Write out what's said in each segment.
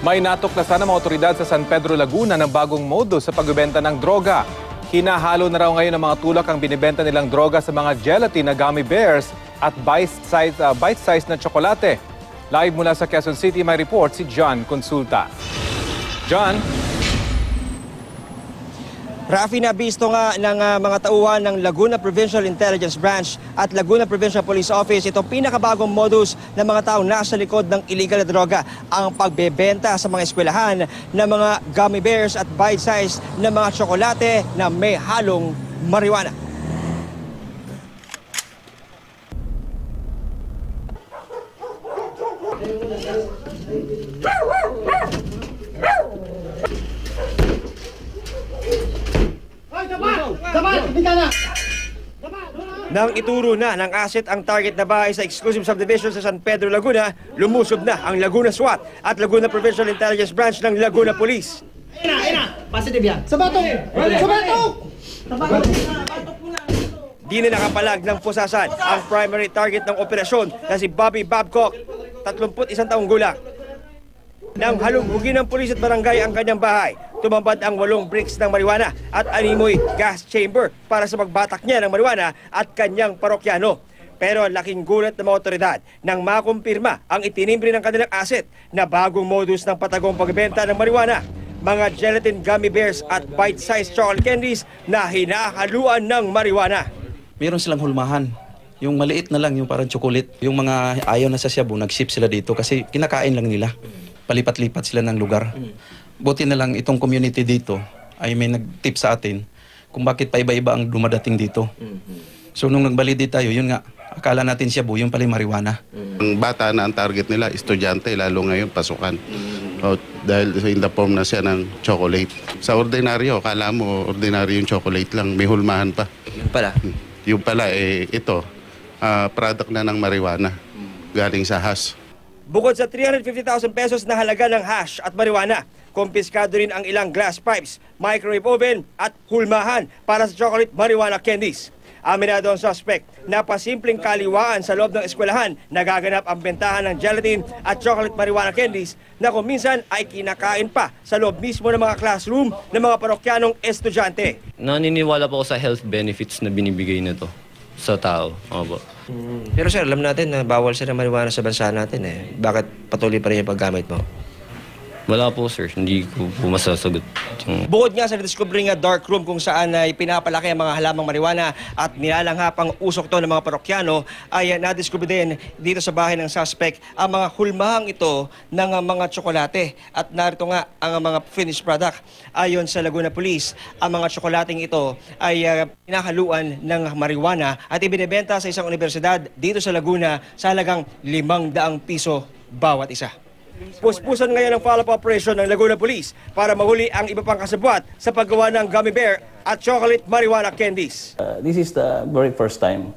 May natuklasan ng mga otoridad sa San Pedro, Laguna ng bagong modus sa pagbebenta ng droga. Hinahalo na raw ngayon ng mga tulak ang binibenta nilang droga sa mga gelatin na gummy bears at bite-sized na tsokolate. Live mula sa Quezon City, may report si John Consulta. John? Rafi, nabisto nga ng mga tauhan ng Laguna Provincial Intelligence Branch at Laguna Provincial Police Office itong pinakabagong modus ng mga taong nasa likod ng illegal na droga, ang pagbebenta sa mga eskwelahan ng mga gummy bears at bite-sized na mga tsokolate na may halong marijuana. Nang ituro na ng asset ang target na bahay sa exclusive subdivision sa San Pedro, Laguna, lumusob na ang Laguna SWAT at Laguna Provincial Intelligence Branch ng Laguna Police. Ayun na! Positive yan! Sa batok! Sa batok! Di na nakapalag ng pusasan ang primary target ng operasyon na si Bobby Babcock, 31 taong gulang. Nang halugugin ng pulis at barangay ang kanyang bahay, tumambad ang 8 bricks ng marijuana at animoy gas chamber para sa pagbatak niya ng marijuana at kanyang parokyano. Pero laking gulat ng mga otoridad nang makumpirma ang itinimbre ng kanilang asset na bagong modus ng patagong pagbebenta ng marijuana. Mga gelatin gummy bears at bite-sized chocolate candies na hinahaluan ng marijuana. Meron silang hulmahan. Yung maliit na lang, yung parang chocolate. Yung mga ayaw na sa Cebu, nag-ship sila dito kasi kinakain lang nila. Palipat-lipat sila ng lugar. Buti na lang itong community dito ay may nag-tip sa atin kung bakit paiba-iba ang dumadating dito. So nung nagbalidi tayo, yun nga, akala natin Cebu, yung pala marijuana. Ang bata na ang target nila, estudyante, lalo ngayon pasukan. Dahil in the form na siya ng chocolate. Sa ordinaryo, akala mo ordinaryo yung chocolate lang, may hulmahan pa. Yung pala, ito, product na ng marijuana, galing sa hash. Bukod sa 350,000 pesos na halaga ng hash at marijuana, kumpiskado rin ang ilang glass pipes, microwave oven at hulmahan para sa chocolate marijuana candies. Aminado ang suspect na pasimpleng kaliwaan sa loob ng eskwelahan nagaganap ang bentahan ng gelatin at chocolate marijuana candies na kung minsan ay kinakain pa sa loob mismo ng mga classroom ng mga parokyanong estudyante. Naniniwala po ako sa health benefits na binibigay nito sa tao. Opo. Pero sir, alam natin na bawal siya ng marijuana sa bansa natin eh. Bakit patuloy pa rin yung paggamit mo? Wala po sir, hindi ko po masasagot. Bukod nga sa nadiskubre nga dark room kung saan ay pinapalaki ang mga halamang marijuana at nilalanghap ang usok to ng mga parokyano, ay nadiskubre din dito sa bahay ng suspect ang mga hulmahang ito ng mga tsokolate. At narito nga ang mga finished product. Ayon sa Laguna Police, ang mga tsokolating ito ay pinahaluan ng marijuana at ibinebenta sa isang universidad dito sa Laguna sa halagang 500 piso bawat isa. Puspusan ngayon ang follow-up operation ng Laguna Police para mahuli ang iba pang kasabwat sa paggawa ng gummy bear at chocolate marijuana candies. This is the very first time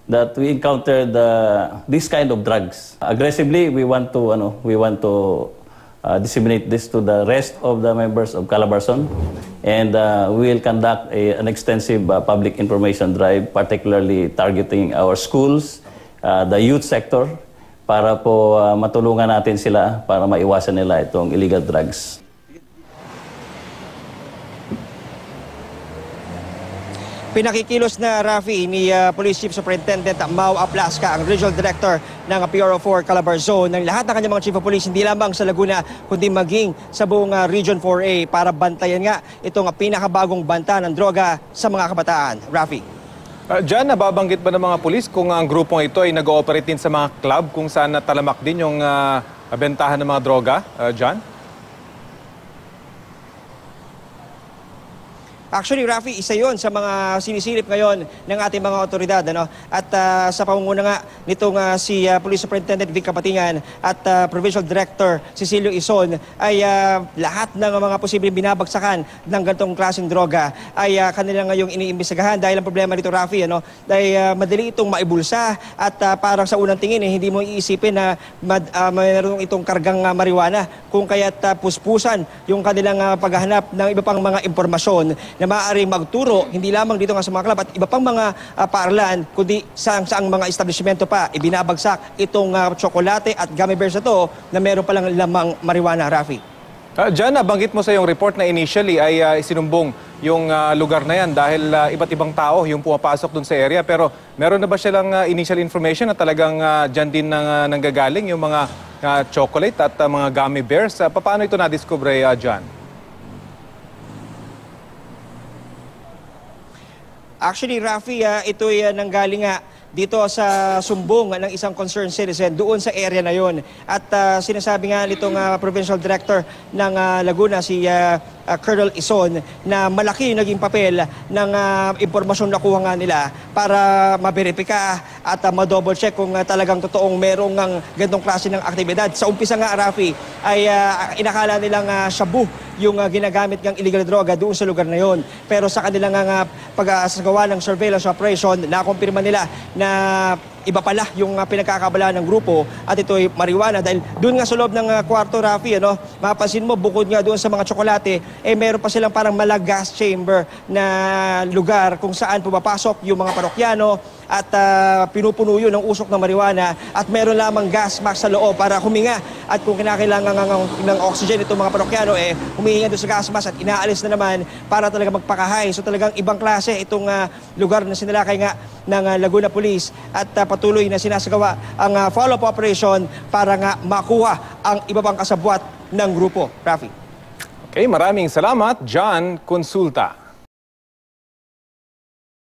that we encountered this kind of drugs. Aggressively, we want to disseminate this to the rest of the members of Calabarzon, and we will conduct an extensive public information drive, particularly targeting our schools, the youth sector, para po matulungan natin sila para maiwasan nila itong illegal drugs. Pinakikilos na Rafi ni Police Chief Superintendent Mau Aplasca, ang Regional Director ng PRO4 Calabarzon, ng lahat ng kanyang mga Chief of Police, hindi lamang sa Laguna, kundi maging sa buong Region 4A para bantayan nga itong pinakabagong banta ng droga sa mga kabataan. Rafi. Diyan, nababanggit ba ng mga pulis kung ang grupong ito ay nag-ooperate din sa mga club kung saan natalamak din yung bentahan ng mga droga, John? Actually, Rafi, isa yon sa mga sinisilip ngayon ng ating mga otoridad. At sa pamumuno nga nitong si Police Superintendent Vic Kapatingan at Provincial Director Cecilio Ison, ay lahat ng mga posibleng binabagsakan ng ganitong klaseng droga ay kanila ngayong iniimbestigahan. Dahil ang problema nito, Rafi, dahil madali itong maibulsa at parang sa unang tingin, hindi mo iisipin na mayroon itong kargang marijuana. Kung kaya't puspusan yung kanilang paghahanap ng iba pang mga impormasyon na maaaring magturo, hindi lamang dito nga sa mga club at iba pang mga paaralan, kundi saang mga establishmento pa ibinabagsak itong tsokolate at gummy bears na to na meron palang lamang marijuana, Rafi. Jan, nabanggit mo sa iyong report na initially ay isinumbong yung lugar na yan dahil iba't ibang tao yung pumapasok dun sa area. Pero meron na ba silang initial information na talagang dyan din nanggagaling yung mga chocolate at mga gummy bears? Paano ito na-discover, Jan? Actually, Rafi, ito ay nanggaling nga dito sa sumbong ng isang concerned citizen doon sa area na yon. At sinasabi nga nitong Provincial Director ng Laguna, si Colonel Ison, na malaki yung naging papel ng impormasyon na kuha nga nila para maberipika at ma-double check kung talagang totoong merong ganitong klase ng aktibidad. Sa umpisa nga, Rafi, ay inakala nilang shabu yung ginagamit ng illegal droga doon sa lugar na yon. Pero sa kanilang pag-asagawa ng surveillance operation, nakumpirma nila na iba pala yung pinagkakabalaan ng grupo at ito ay marijuana dahil doon nga sa loob ng kwarto, Rafi, mapapansin mo, bukod nga doon sa mga tsokolate, meron pa silang parang gas chamber na lugar kung saan pumapasok yung mga parokyano at pinupuno yun ng usok ng marijuana at meron lamang gas mask sa loob para huminga at kung kinakailangan ng oxygen itong mga parokyano, humihinga doon sa gas mask at inaalis na naman para talaga magpakahay. So talagang ibang klase itong lugar na sinalakay nga ng Laguna Police at patuloy na sinasagawa ang follow-up operation para nga makuha ang iba pang kasabwat ng grupo. Rafi. Okay, maraming salamat, John Consulta.